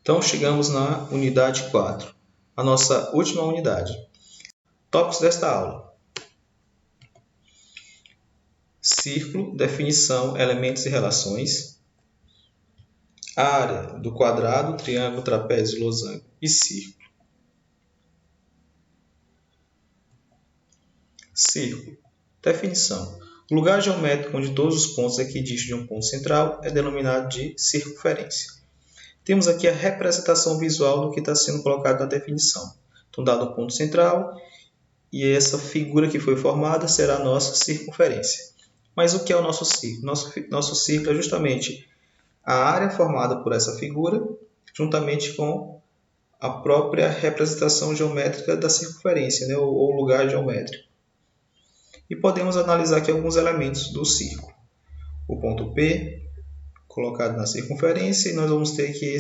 Então, chegamos na unidade 4, a nossa última unidade. Tópicos desta aula: círculo, definição, elementos e relações, área do quadrado, triângulo, trapézio, losango e círculo. Círculo. Definição: o lugar geométrico onde todos os pontos equidistam de um ponto central é denominado de circunferência. Temos aqui a representação visual do que está sendo colocado na definição. Então, dado um ponto central, e essa figura que foi formada será a nossa circunferência. Mas o que é o nosso círculo? Nosso círculo é justamente a área formada por essa figura, juntamente com a própria representação geométrica da circunferência, né? ou lugar geométrico. E podemos analisar aqui alguns elementos do círculo. O ponto P, colocado na circunferência, e nós vamos ter que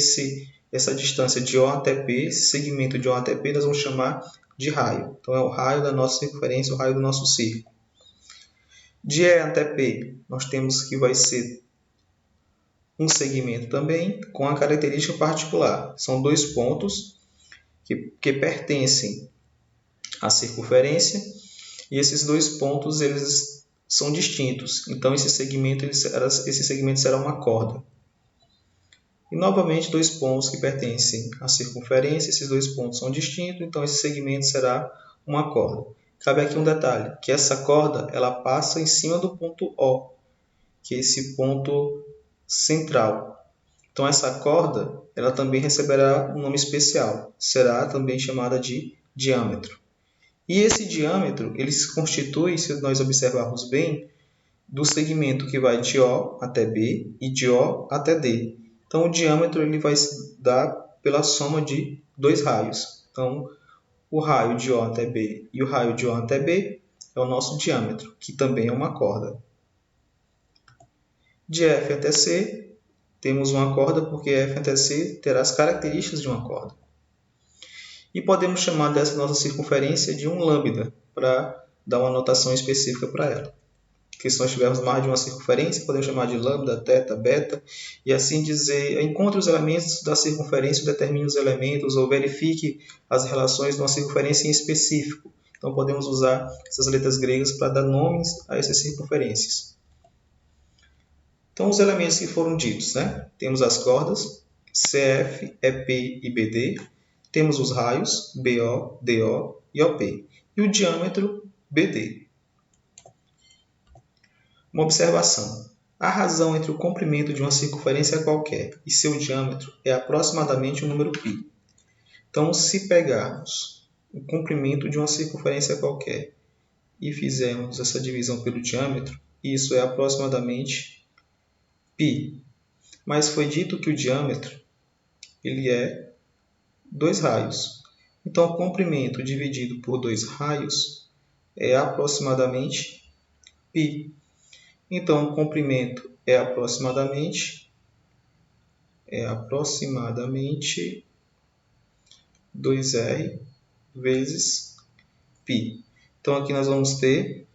essa distância de O até P, esse segmento de O até P, nós vamos chamar de raio. Então, é o raio da nossa circunferência, o raio do nosso círculo. De E até P, nós temos que vai ser um segmento também, com a característica particular. São dois pontos que pertencem à circunferência, e esses dois pontos eles são distintos. Então, esse segmento será uma corda. E, novamente, dois pontos que pertencem à circunferência, esses dois pontos são distintos, então esse segmento será uma corda. Cabe aqui um detalhe, que essa corda ela passa em cima do ponto O, que é esse ponto central. Então, essa corda ela também receberá um nome especial, será também chamada de diâmetro. E esse diâmetro ele se constitui, se nós observarmos bem, do segmento que vai de O até B e de O até D. Então, o diâmetro ele vai se dar pela soma de dois raios. Então, o raio de O até B e o raio de O até B é o nosso diâmetro, que também é uma corda. De F até C, temos uma corda porque F até C terá as características de uma corda. E podemos chamar dessa nossa circunferência de um lambda, para dar uma notação específica para ela. Porque se nós tivermos mais de uma circunferência, podemos chamar de lambda, θ, beta, e assim dizer, encontre os elementos da circunferência, determine os elementos, ou verifique as relações de uma circunferência em específico. Então, podemos usar essas letras gregas para dar nomes a essas circunferências. Então, os elementos que foram ditos, né? Temos as cordas, CF, EP e BD. Temos os raios, BO, DO e OP. E o diâmetro, BD. Uma observação. A razão entre o comprimento de uma circunferência qualquer e seu diâmetro é aproximadamente o número π. Então, se pegarmos o comprimento de uma circunferência qualquer e fizermos essa divisão pelo diâmetro, isso é aproximadamente π. Mas foi dito que o diâmetro ele é 2 raios. Então, o comprimento dividido por 2 raios é aproximadamente π. Então, o comprimento é aproximadamente 2r vezes π. Então, aqui nós vamos ter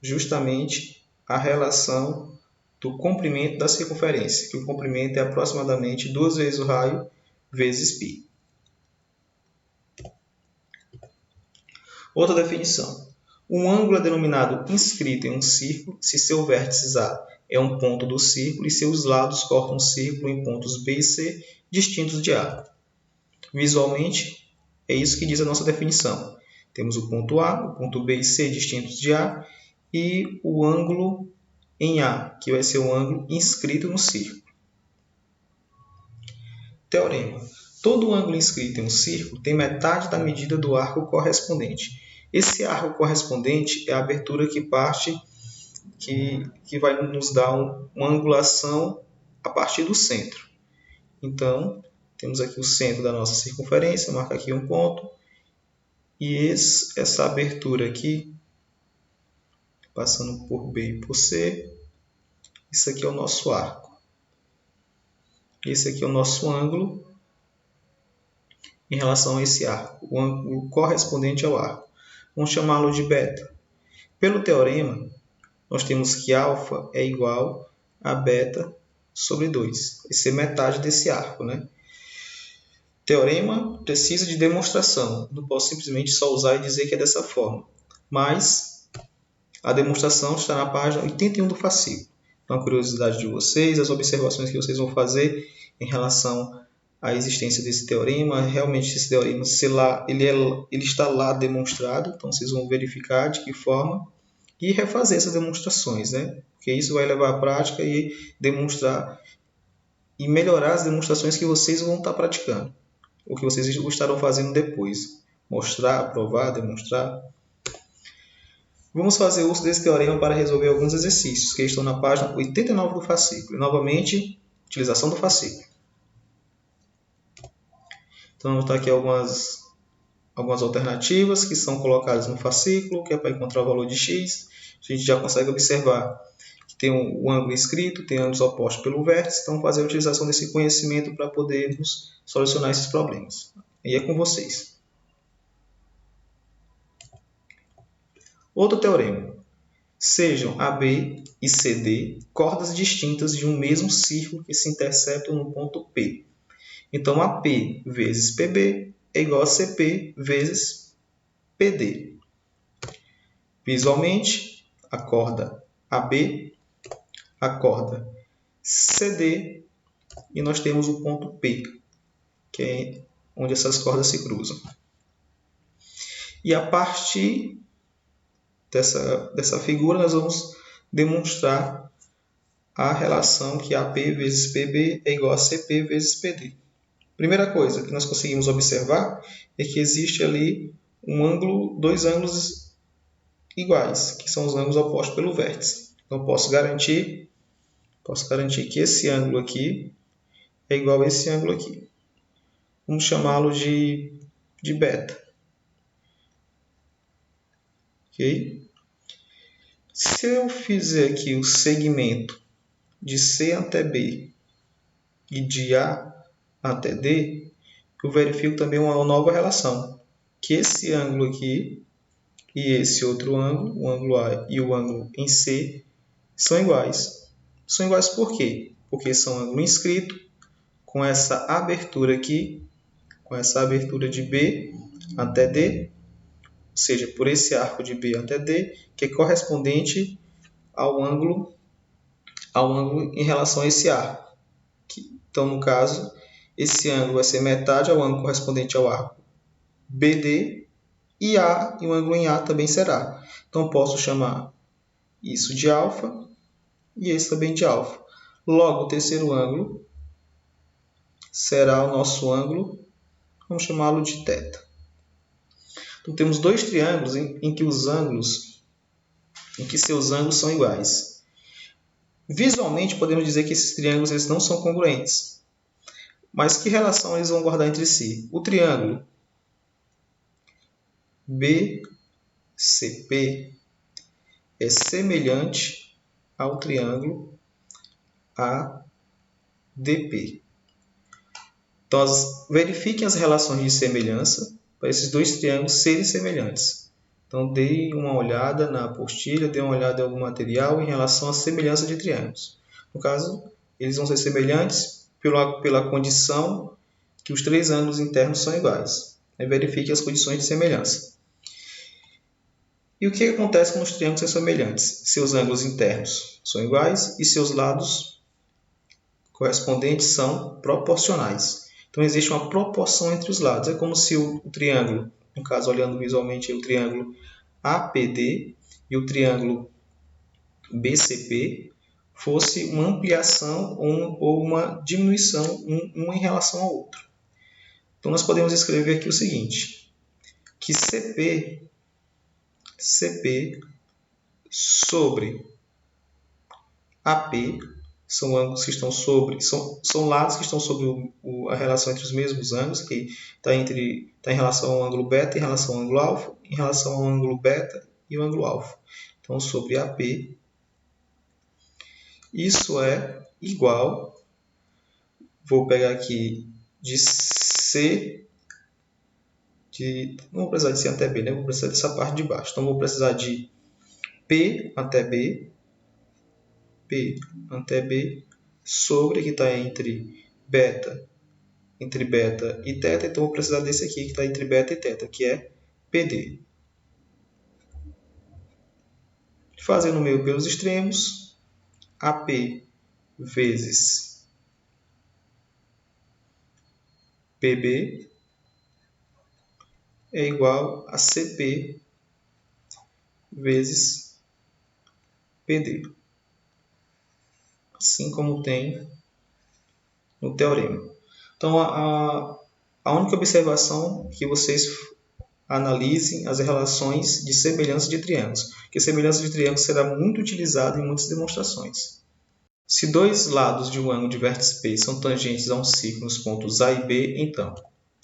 justamente a relação do comprimento da circunferência, que o comprimento é aproximadamente 2 vezes o raio vezes π. Outra definição. Um ângulo é denominado inscrito em um círculo se seu vértice A é um ponto do círculo e seus lados cortam o círculo em pontos B e C distintos de A. Visualmente, é isso que diz a nossa definição. Temos o ponto A, o ponto B e C distintos de A e o ângulo em A, que vai ser o ângulo inscrito no círculo. Teorema. Todo ângulo inscrito em um círculo tem metade da medida do arco correspondente. Esse arco correspondente é a abertura que parte, que vai nos dar uma angulação a partir do centro. Então, temos aqui o centro da nossa circunferência, marca aqui um ponto. E essa abertura aqui, passando por B e por C, isso aqui é o nosso arco. Esse aqui é o nosso ângulo em relação a esse arco, o ângulo correspondente ao arco. Vamos chamá-lo de beta. Pelo teorema, nós temos que α é igual a beta sobre 2. Vai ser metade desse arco, né? Teorema precisa de demonstração. Não posso simplesmente só usar e dizer que é dessa forma. Mas a demonstração está na página 81 do fascículo. Então, a curiosidade de vocês, as observações que vocês vão fazer em relação à existência desse teorema. Realmente, esse teorema, ele está lá demonstrado. Então, vocês vão verificar de que forma e refazer essas demonstrações, né? Porque isso vai levar à prática e demonstrar e melhorar as demonstrações que vocês vão estar praticando, ou que vocês estarão fazendo depois. Mostrar, provar, demonstrar. Vamos fazer uso desse teorema para resolver alguns exercícios que estão na página 89 do fascículo. E, novamente, utilização do fascículo. Então, vamos estar aqui algumas alternativas que são colocadas no fascículo, que é para encontrar o valor de x. A gente já consegue observar que tem um ângulo inscrito, tem ângulos opostos pelo vértice. Então, fazer a utilização desse conhecimento para podermos solucionar esses problemas. E é com vocês. Outro teorema. Sejam AB e CD cordas distintas de um mesmo círculo que se interceptam no ponto P. Então, AP vezes PB é igual a CP vezes PD. Visualmente, a corda AB, a corda CD, e nós temos o ponto P, que é onde essas cordas se cruzam. E a partir dessa figura, nós vamos demonstrar a relação que AP vezes PB é igual a CP vezes PD. Primeira coisa que nós conseguimos observar é que existe ali dois ângulos iguais, que são os ângulos opostos pelo vértice. Então, posso garantir que esse ângulo aqui é igual a esse ângulo aqui. Vamos chamá-lo de beta. Okay? Se eu fizer aqui o segmento de C até B e de A até D, eu verifico também uma nova relação, que esse ângulo aqui e esse outro ângulo, o ângulo A e o ângulo em C, são iguais. São iguais por quê? Porque são ângulo inscrito com essa abertura aqui, com essa abertura de B até D, ou seja, por esse arco de B até D, que é correspondente ao ângulo em relação a esse arco. Então, no caso, esse ângulo vai ser metade ao ângulo correspondente ao arco BD, e o ângulo em A também será. Então, posso chamar isso de alfa e esse também de alfa. Logo, o terceiro ângulo será o nosso ângulo, vamos chamá-lo de θ. Então, temos dois triângulos em que seus ângulos são iguais. Visualmente, podemos dizer que esses triângulos eles não são congruentes. Mas que relação eles vão guardar entre si? O triângulo BCP é semelhante ao triângulo ADP. Então, verifiquem as relações de semelhança para esses dois triângulos serem semelhantes. Então, deem uma olhada na apostila, deem uma olhada em algum material em relação à semelhança de triângulos. No caso, eles vão ser semelhantes pela condição que os três ângulos internos são iguais. Verifique as condições de semelhança. E o que acontece com os triângulos semelhantes? Seus ângulos internos são iguais e seus lados correspondentes são proporcionais. Então, existe uma proporção entre os lados. É como se o triângulo, no caso, olhando visualmente, o triângulo APD e o triângulo BCP fosse uma ampliação ou uma diminuição, um em relação ao outro. Então, nós podemos escrever aqui o seguinte, que CP sobre AP são ângulos que estão são lados que estão sobre a relação entre os mesmos ângulos, que está em relação ao ângulo beta em relação ao ângulo alfa, em relação ao ângulo beta e o ângulo alfa. Então, sobre AP, isso é igual, vou pegar aqui de C, não vou precisar de C até B, né? Vou precisar dessa parte de baixo. Então, vou precisar de P até B sobre, que está entre beta entre beta e θ, então vou precisar desse aqui que está entre beta e θ, que é PD. Fazendo o meio pelos extremos, AP vezes PB é igual a CP vezes PD. Assim como tem no teorema. Então, a única observação que vocês analisem as relações de semelhança de triângulos, porque semelhança de triângulos será muito utilizada em muitas demonstrações. Se dois lados de um ângulo de vértice P são tangentes a um círculo nos pontos A e B, então,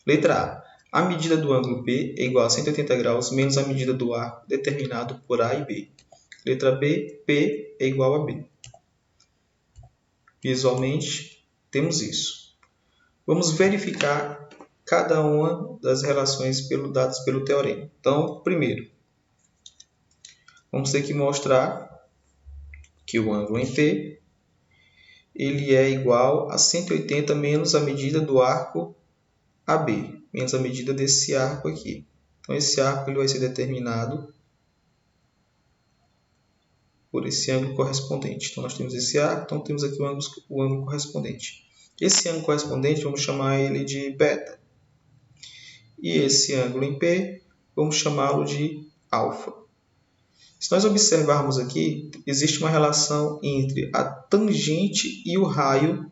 letra A, a medida do ângulo P é igual a 180 graus menos a medida do arco determinado por A e B. Letra B, P é igual a B. Visualmente, temos isso. Vamos verificar cada uma das relações dadas pelo teorema. Então, primeiro, vamos ter que mostrar que o ângulo em P ele é igual a 180 menos a medida do arco AB, menos a medida desse arco aqui. Então, esse arco ele vai ser determinado por esse ângulo correspondente. Então, nós temos esse arco, então temos aqui o ângulo correspondente. Esse ângulo correspondente, vamos chamar ele de beta. E esse ângulo em P, vamos chamá-lo de alfa. Se nós observarmos aqui, existe uma relação entre a tangente e o raio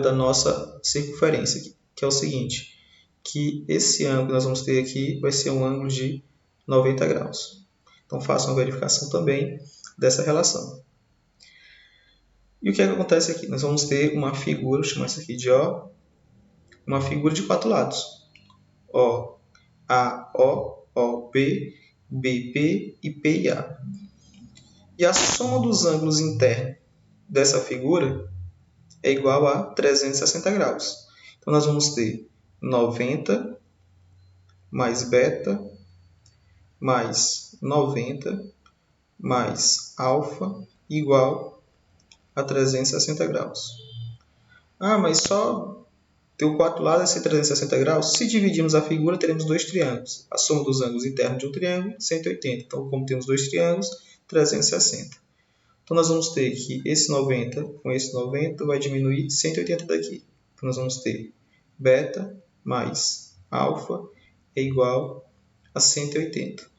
da nossa circunferência, que é o seguinte, que esse ângulo que nós vamos ter aqui vai ser um ângulo de 90 graus. Então, façam uma verificação também dessa relação. E o que é que acontece aqui? Nós vamos ter uma figura, vou chamar isso aqui de O, uma figura de quatro lados. O, A, O, P, BP e P e A. E a soma dos ângulos internos dessa figura é igual a 360 graus. Então, nós vamos ter 90 mais beta mais 90 mais alfa igual a 360 graus. Ah, mas só ter quatro lados é ser 360 graus? Se dividirmos a figura, teremos dois triângulos. A soma dos ângulos internos de um triângulo, 180. Então, como temos dois triângulos, 360. Então, nós vamos ter que esse 90 com esse 90 vai diminuir 180 daqui. Então, nós vamos ter beta mais alfa é igual a 180.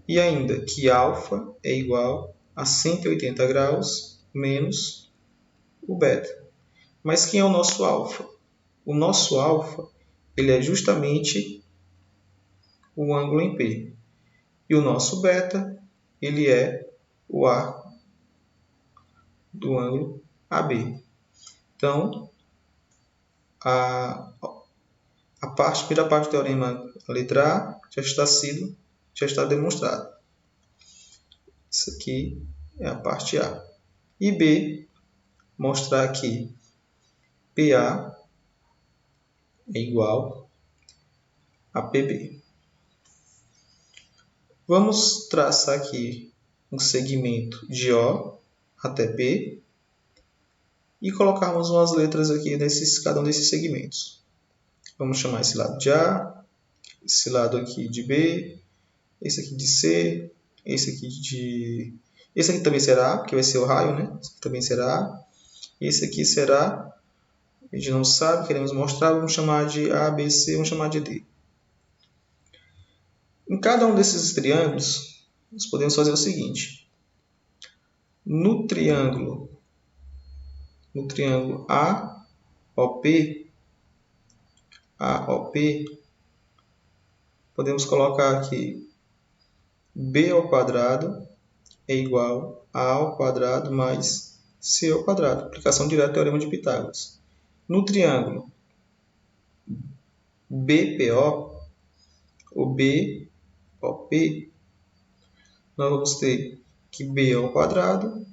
E ainda que alfa é igual a 180 graus menos o beta. Mas quem é o nosso alfa? O nosso alfa ele é justamente o ângulo em P. E o nosso beta ele é o arco do ângulo AB. Então, a primeira parte do teorema, a letra A, já está demonstrada. Isso aqui é a parte A. E B, mostrar que PA é igual a PB. Vamos traçar aqui um segmento de O até P e colocarmos umas letras aqui cada um desses segmentos. Vamos chamar esse lado de A, esse lado aqui de B, esse aqui de C, esse aqui também será A, porque vai ser o raio, né? Esse aqui também será A. Esse aqui será, a gente não sabe, queremos mostrar, vamos chamar de A, B, C, vamos chamar de D. Em cada um desses triângulos, nós podemos fazer o seguinte. No triângulo AOP, podemos colocar aqui B ao quadrado é igual a ao quadrado mais C ao quadrado. Aplicação direta do teorema de Pitágoras. No triângulo BPO, ou BOP, nós vamos ter que B ao quadrado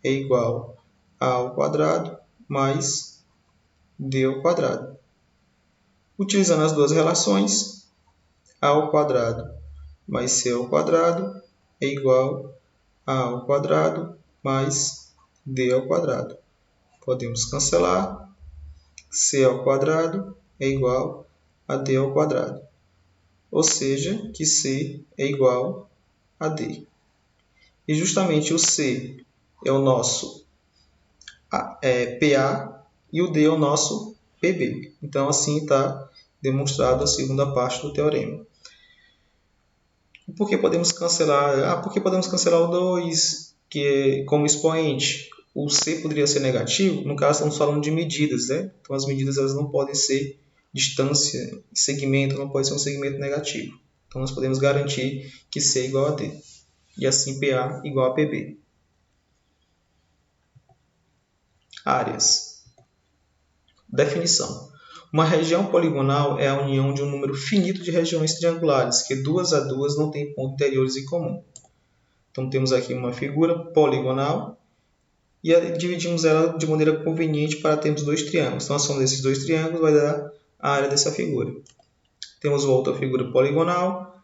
é igual a ao quadrado mais D ao quadrado. Utilizando as duas relações, A ao quadrado mais C ao quadrado é igual a ao quadrado mais D ao quadrado. podemos cancelar. C ao quadrado é igual a D ao quadrado. Ou seja, que C é igual a D. E justamente o C é o nosso PA e o D é o nosso PB. Então, assim está demonstrado a segunda parte do teorema. Por que podemos cancelar? Porque podemos cancelar o 2, que é como expoente. O C poderia ser negativo, no caso estamos falando de medidas, né? Então as medidas elas não podem ser distância, segmento, não pode ser um segmento negativo. Então nós podemos garantir que C é igual a D. E assim PA igual a PB. Áreas. Definição. Uma região poligonal é a união de um número finito de regiões triangulares, que duas a duas não têm pontos interiores em comum. Então temos aqui uma figura poligonal e dividimos ela de maneira conveniente para termos dois triângulos. Então a soma desses dois triângulos vai dar a área dessa figura. Temos outra figura poligonal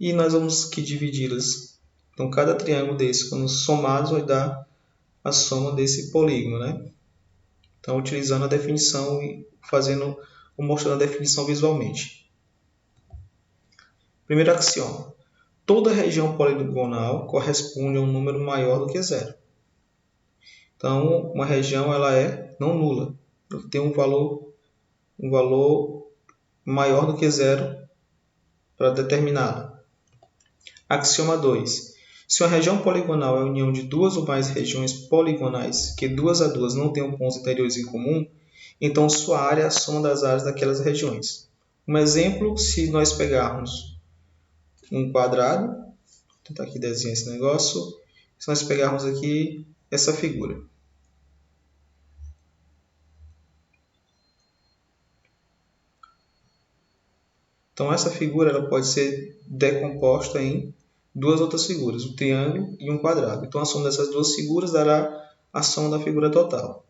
e nós vamos que dividi-las. Então cada triângulo desse, quando somados, vai dar a soma desse polígono, né? Então utilizando a definição e mostrando a definição visualmente. Primeiro axioma. Toda região poligonal corresponde a um número maior do que zero. Então, uma região ela é não nula. Ela tem um valor maior do que zero para determinado. Axioma 2. Se uma região poligonal é a união de duas ou mais regiões poligonais que duas a duas não tenham pontos interiores em comum, então sua área é a soma das áreas daquelas regiões. Um exemplo, se nós pegarmos um quadrado, vou tentar aqui desenhar esse negócio, se nós pegarmos aqui essa figura. Então essa figura ela pode ser decomposta em duas outras figuras, um triângulo e um quadrado. Então a soma dessas duas figuras dará a soma da figura total.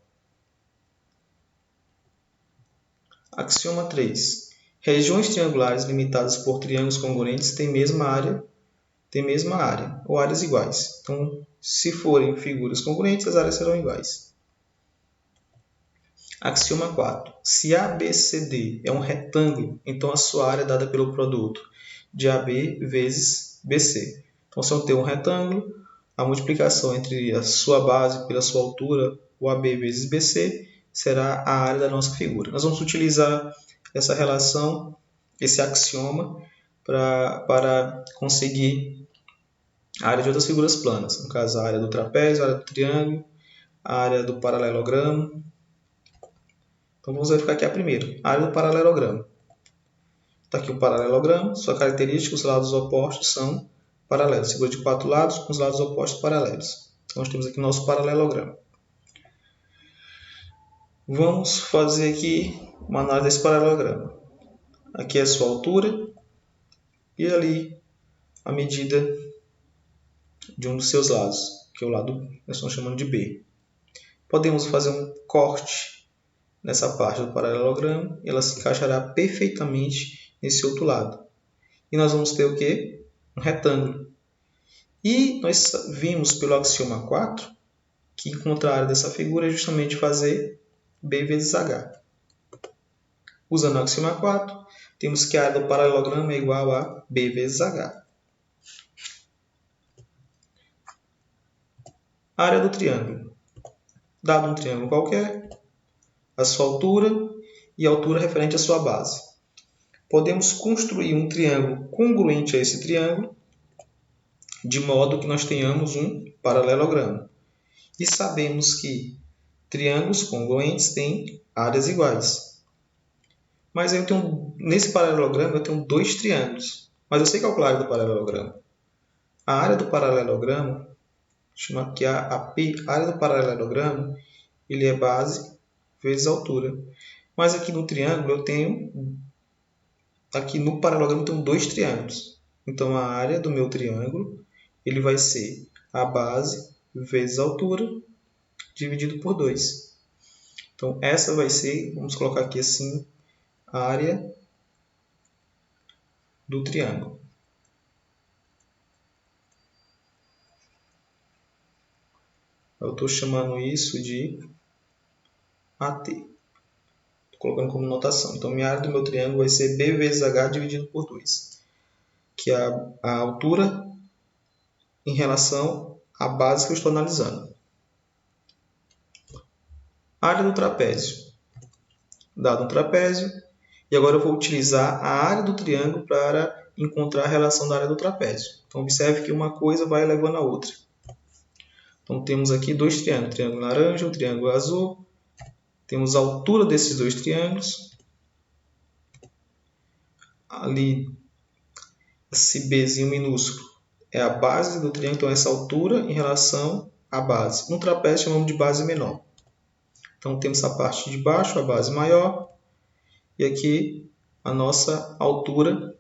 Axioma 3. Regiões triangulares limitadas por triângulos congruentes têm mesma área ou áreas iguais. Então, se forem figuras congruentes, as áreas serão iguais. Axioma 4. Se ABCD é um retângulo, então a sua área é dada pelo produto de AB vezes BC. Então, se eu ter um retângulo, a multiplicação entre a sua base pela sua altura, o AB vezes BC, será a área da nossa figura. Nós vamos utilizar essa relação, esse axioma, para conseguir a área de outras figuras planas. No caso, a área do trapézio, a área do triângulo, a área do paralelogramo. Então, vamos verificar aqui a primeira, a área do paralelogramo. Está aqui o paralelogramo, sua característica, os lados opostos são paralelos. Figura de 4 lados com os lados opostos paralelos. Então, nós temos aqui o nosso paralelogramo. Vamos fazer aqui uma análise desse paralelogramo. Aqui é a sua altura e ali a medida de um dos seus lados, que é o lado que nós estamos chamando de B. Podemos fazer um corte nessa parte do paralelogramo e ela se encaixará perfeitamente nesse outro lado. E nós vamos ter o quê? Um retângulo. E nós vimos pelo axioma 4 que encontrar a área dessa figura é justamente fazer B vezes H. Usando o axioma 4, temos que a área do paralelogramo é igual a B vezes H. A área do triângulo. Dado um triângulo qualquer, a sua altura e a altura referente à sua base. Podemos construir um triângulo congruente a esse triângulo, de modo que nós tenhamos um paralelogramo. E sabemos que triângulos congruentes têm áreas iguais. Mas nesse paralelogramo eu tenho dois triângulos. Mas eu sei calcular a área do paralelogramo. A área do paralelogramo, chama aqui a área do paralelogramo, ele é base vezes altura. Mas aqui no triângulo aqui no paralelogramo eu tenho dois triângulos. Então a área do meu triângulo ele vai ser a base vezes a altura dividido por 2. Então essa vai ser, vamos colocar aqui assim, a área do triângulo. Eu estou chamando isso de AT. Estou colocando como notação. Então, minha área do meu triângulo vai ser B vezes H dividido por 2, que é a altura em relação à base que eu estou analisando. Área do trapézio. Dado um trapézio, e agora eu vou utilizar a área do triângulo para encontrar a relação da área do trapézio. Então, observe que uma coisa vai levando a outra. Então, temos aqui dois triângulos, o triângulo laranja e o triângulo azul. Temos a altura desses dois triângulos. Ali, esse Bzinho minúsculo é a base do triângulo, então essa altura em relação à base. No trapézio chamamos de base menor. Então temos a parte de baixo, a base maior, e aqui a nossa altura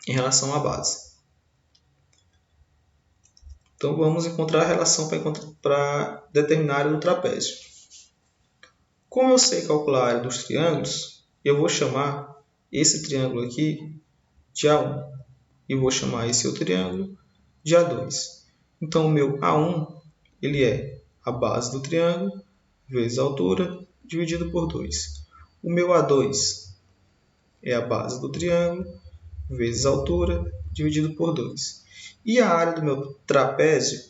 em relação à base. Então vamos encontrar a relação para determinar a área do trapézio. Como eu sei calcular a área dos triângulos, eu vou chamar esse triângulo aqui de A1 e vou chamar esse outro triângulo de A2. Então o meu A1 ele é a base do triângulo vezes a altura dividido por 2. O meu A2 é a base do triângulo vezes a altura dividido por 2. E a área do meu trapézio,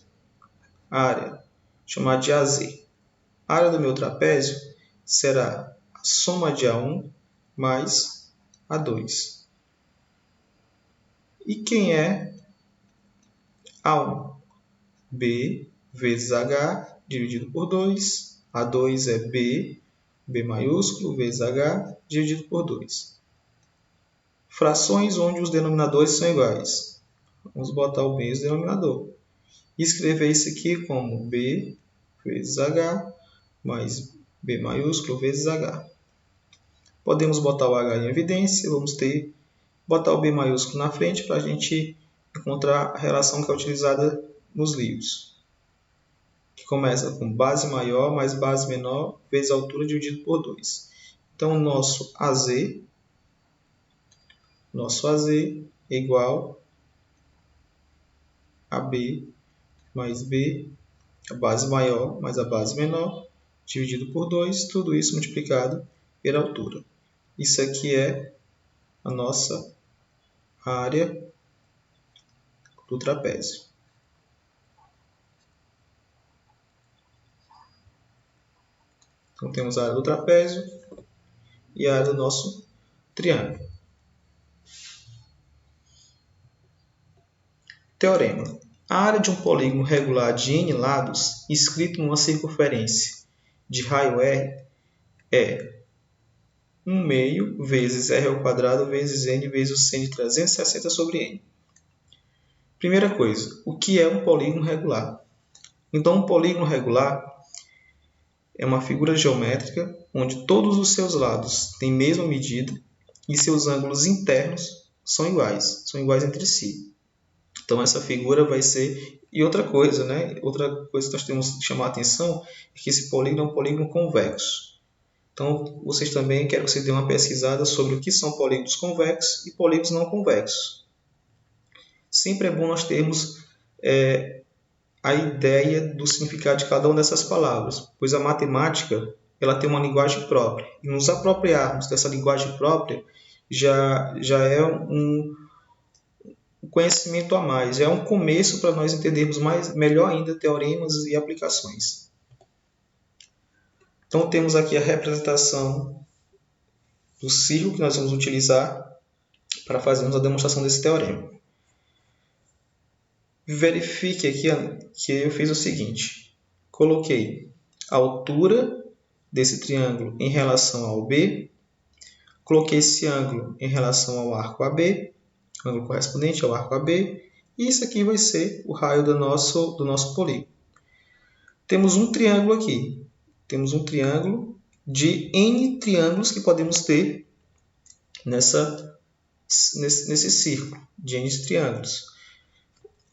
a área chamada de AZ, a área do meu trapézio será a soma de A1 mais A2. E quem é A1? B vezes H dividido por 2. A2 é B maiúsculo, vezes H dividido por 2. Frações onde os denominadores são iguais. Vamos botar o mesmo denominador. E escrever isso aqui como B vezes H mais B maiúsculo vezes H. Podemos botar o H em evidência. Vamos botar o B maiúsculo na frente para a gente encontrar a relação que é utilizada nos livros. Que começa com base maior mais base menor vezes altura dividido por 2. Então, o nosso AZ é igual a B mais B, a base maior mais a base menor, dividido por 2, tudo isso multiplicado pela altura. Isso aqui é a nossa área do trapézio. Então, temos a área do trapézio e a área do nosso triângulo. Teorema. A área de um polígono regular de n lados, escrito em uma circunferência de raio R, é 1 meio vezes r ao quadrado vezes n vezes o seno de 360 sobre n. Primeira coisa, o que é um polígono regular? Então, um polígono regular é uma figura geométrica onde todos os seus lados têm a mesma medida e seus ângulos internos são iguais entre si. Então, essa figura vai ser... E outra coisa, Outra coisa que nós temos que chamar a atenção é que esse polígono é um polígono convexo. Então, quero que vocês dêem uma pesquisada sobre o que são polígonos convexos e polígonos não convexos. Sempre é bom nós termos a ideia do significado de cada uma dessas palavras, pois a matemática ela tem uma linguagem própria. E nos apropriarmos dessa linguagem própria já é um conhecimento a mais, é um começo para nós entendermos melhor ainda teoremas e aplicações. Então, temos aqui a representação do círculo que nós vamos utilizar para fazermos a demonstração desse teorema. Verifique aqui que eu fiz o seguinte. Coloquei a altura desse triângulo em relação ao B. Coloquei esse ângulo em relação ao arco AB. Ângulo correspondente ao arco AB. E isso aqui vai ser o raio do nosso polígono. Temos um triângulo aqui. Temos um triângulo de N triângulos que podemos ter nesse círculo de N triângulos.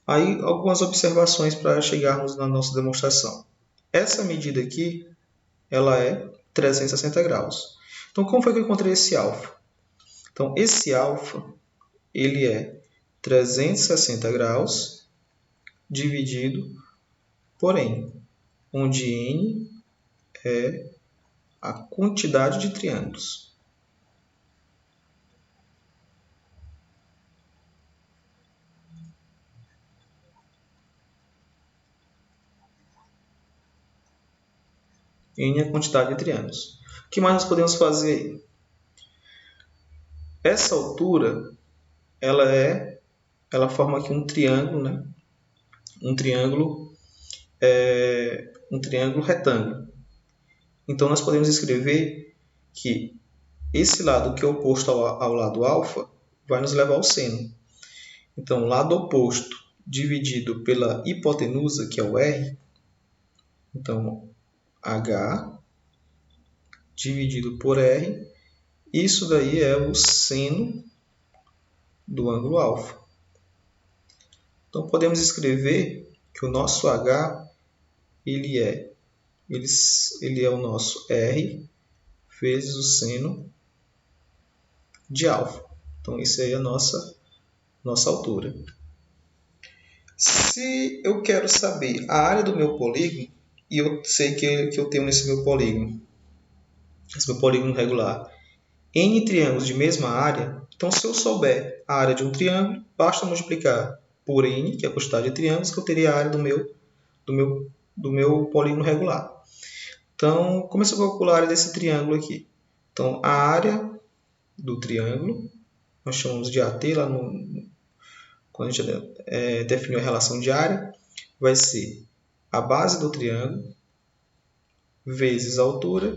Aí, algumas observações para chegarmos na nossa demonstração. Essa medida aqui, ela é 360 graus. Então, como foi que eu encontrei esse alfa? Então, esse alfa, ele é 360 graus dividido por N, onde N é a quantidade de triângulos. N é a quantidade de triângulos. O que mais nós podemos fazer aí? Essa altura, ela forma aqui um triângulo, né? Um triângulo retângulo. Então, nós podemos escrever que esse lado que é oposto ao lado alfa vai nos levar ao seno. Então, lado oposto dividido pela hipotenusa, que é o R. Então, H dividido por R. Isso daí é o seno do ângulo alfa. Então, podemos escrever que o nosso H ele é o nosso R vezes o seno de alfa. Então, isso aí é a nossa altura. Se eu quero saber a área do meu polígono, e eu sei que eu tenho nesse meu polígono regular, N triângulos de mesma área, então se eu souber a área de um triângulo, basta multiplicar por N, que é a quantidade de triângulos, que eu teria a área do meu polígono regular. Então, começo a calcular a área desse triângulo aqui. Então, a área do triângulo, nós chamamos de AT, quando a gente definiu a relação de área, vai ser a base do triângulo vezes a altura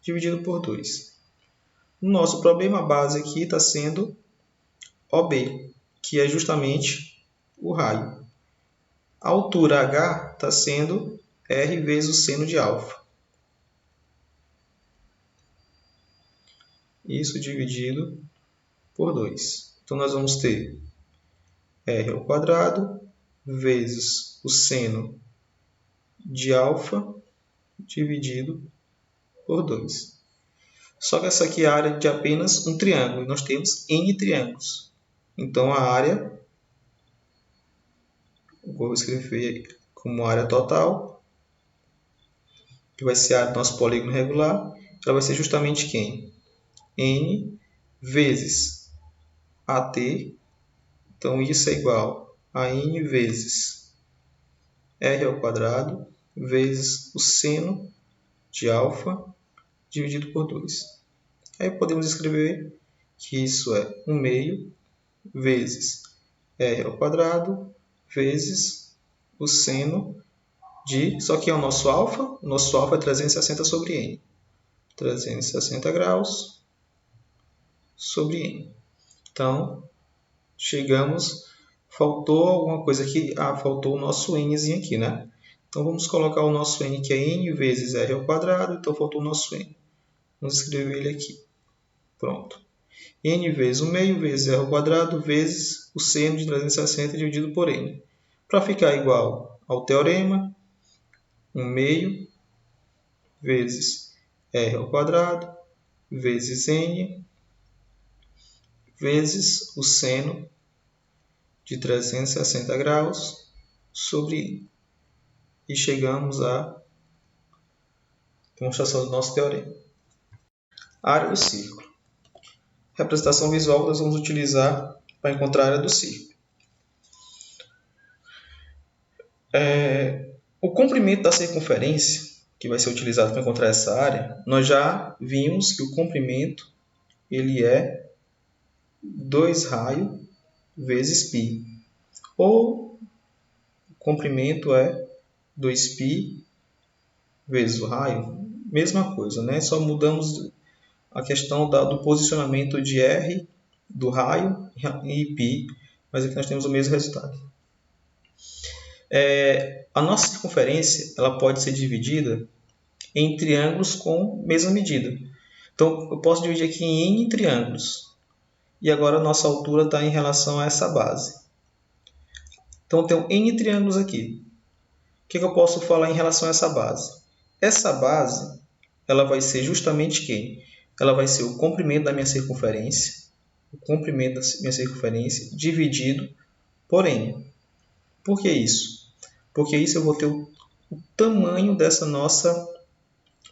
dividido por 2. No nosso problema, a base aqui está sendo OB, que é justamente o raio. A altura H está sendo R vezes o seno de alfa. Isso dividido por 2. Então, nós vamos ter R ao quadrado vezes o seno de alfa dividido por 2. Só que essa aqui é a área de apenas um triângulo. E nós temos N triângulos. Então, a área, eu vou escrever como área total, que vai ser a área do nosso polígono regular, ela vai ser justamente quem? N vezes AT. Então, isso é igual a N vezes R ao quadrado vezes o seno de alfa dividido por 2. Aí podemos escrever que isso é 1 meio vezes R ao quadrado vezes o seno de... Só que é o nosso alfa. O nosso alfa é 360 sobre N. 360 graus sobre N. Então, chegamos... Faltou alguma coisa aqui. Faltou o nosso Nzinho aqui, né? Então, vamos colocar o nosso N, que é N vezes R ao quadrado. Então, faltou o nosso N. Vamos escrever ele aqui. Pronto. N vezes 1 meio vezes R ao quadrado vezes o seno de 360 dividido por N. Para ficar igual ao teorema, 1 meio vezes R ao quadrado vezes N vezes o seno de 360 graus sobre N. E chegamos à demonstração do nosso teorema. Área do círculo. Representação visual que nós vamos utilizar para encontrar a área do círculo. O comprimento da circunferência, que vai ser utilizado para encontrar essa área, nós já vimos que o comprimento ele é 2 raio vezes π. Ou o comprimento é 2π vezes o raio. Mesma coisa, né? Só mudamos a questão do posicionamento de R do raio e π, mas aqui nós temos o mesmo resultado. A nossa circunferência ela pode ser dividida em triângulos com mesma medida. Então, eu posso dividir aqui em N triângulos. E agora a nossa altura está em relação a essa base. Então, eu tenho N triângulos aqui. O que eu posso falar em relação a essa base? Essa base ela vai ser justamente quem? Ela vai ser o comprimento da minha circunferência. O comprimento da minha circunferência dividido por N. Por que isso? Porque isso eu vou ter o tamanho dessa nossa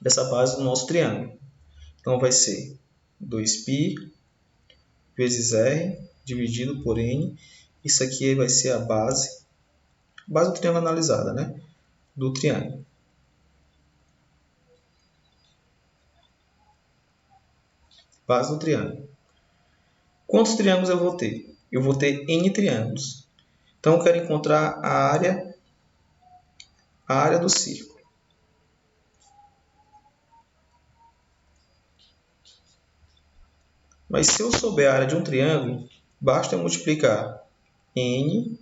dessa base do nosso triângulo. Então, vai ser 2π vezes r dividido por n. Isso aqui vai ser a base do triângulo analisada, né? Do triângulo. Base do triângulo. Quantos triângulos eu vou ter? Eu vou ter n triângulos. Então, eu quero encontrar a área do círculo. Mas se eu souber a área de um triângulo, basta eu multiplicar n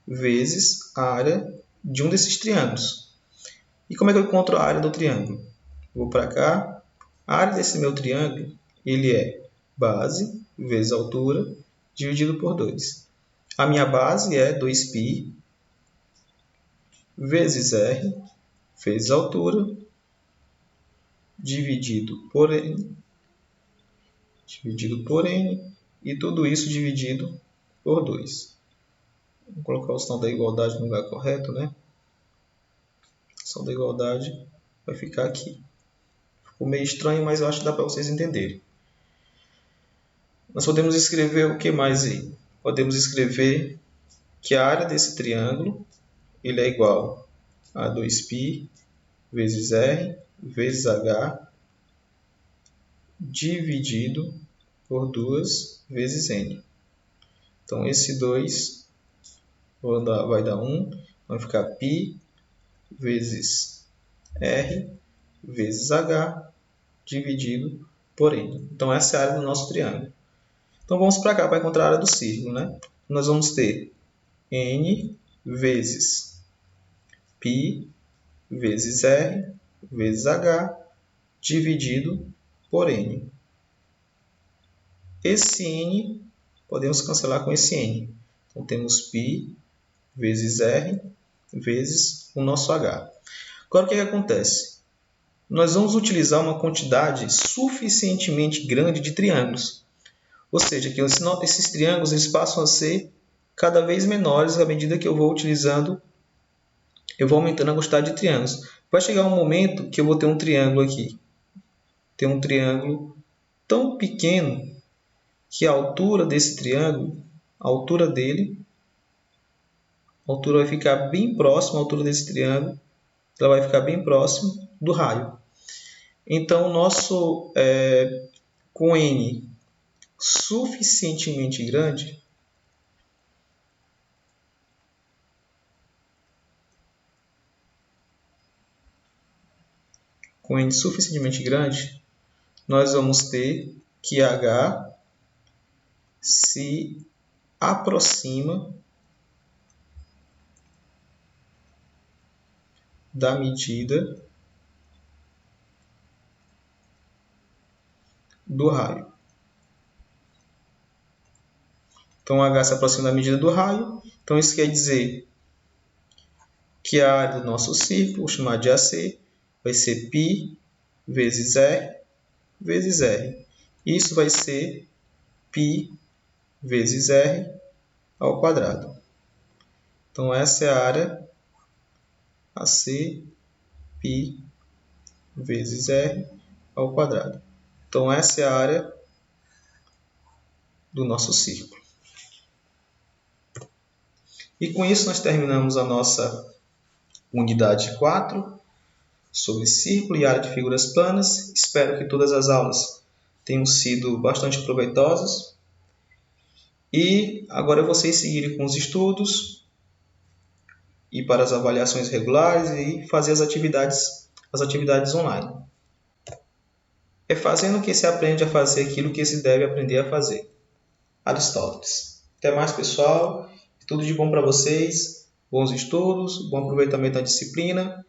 vezes a área de um desses triângulos. E como é que eu encontro a área do triângulo? Vou para cá. A área desse meu triângulo ele é base vezes altura dividido por 2. A minha base é 2π vezes r vezes altura dividido por n e tudo isso dividido por 2. Vou colocar o sinal da igualdade no lugar correto, né? O sinal da igualdade vai ficar aqui. Ficou meio estranho, mas eu acho que dá para vocês entenderem. Nós podemos escrever o que mais aí? Podemos escrever que a área desse triângulo ele é igual a 2π vezes r vezes h dividido por 2 vezes n. Então, esse 2 vai dar 1, vai ficar π vezes r vezes h dividido por n. Então, essa é a área do nosso triângulo. Então, vamos para cá para encontrar a área do círculo, né? Nós vamos ter n vezes π vezes r vezes h dividido por n. Esse n podemos cancelar com esse n. Então, temos π vezes r vezes o nosso h. Agora, o que acontece? Nós vamos utilizar uma quantidade suficientemente grande de triângulos. Ou seja, que esses triângulos eles passam a ser cada vez menores à medida que eu vou utilizando, eu vou aumentando a quantidade de triângulos. Vai chegar um momento que eu vou ter um triângulo aqui. Tem um triângulo tão pequeno que a altura desse triângulo, a altura vai ficar bem próxima, a altura desse triângulo, ela vai ficar bem próximo do raio. Então, com n suficientemente grande, nós vamos ter que h se aproxima da medida do raio. Então, h se aproxima da medida do raio. Então, isso quer dizer que a área do nosso círculo, vou chamar de AC, vai ser π vezes r vezes r. Isso vai ser π vezes r ao quadrado. Então, essa é a área AC, π vezes r ao quadrado. Então, essa é a área do nosso círculo. E com isso, nós terminamos a nossa unidade 4 sobre círculo e área de figuras planas. Espero que todas as aulas tenham sido bastante proveitosas. E agora vocês seguirem com os estudos, ir para as avaliações regulares e fazer as atividades online. É fazendo que se aprende a fazer aquilo que se deve aprender a fazer. Aristóteles. Até mais, pessoal. Tudo de bom para vocês. Bons estudos, bom aproveitamento da disciplina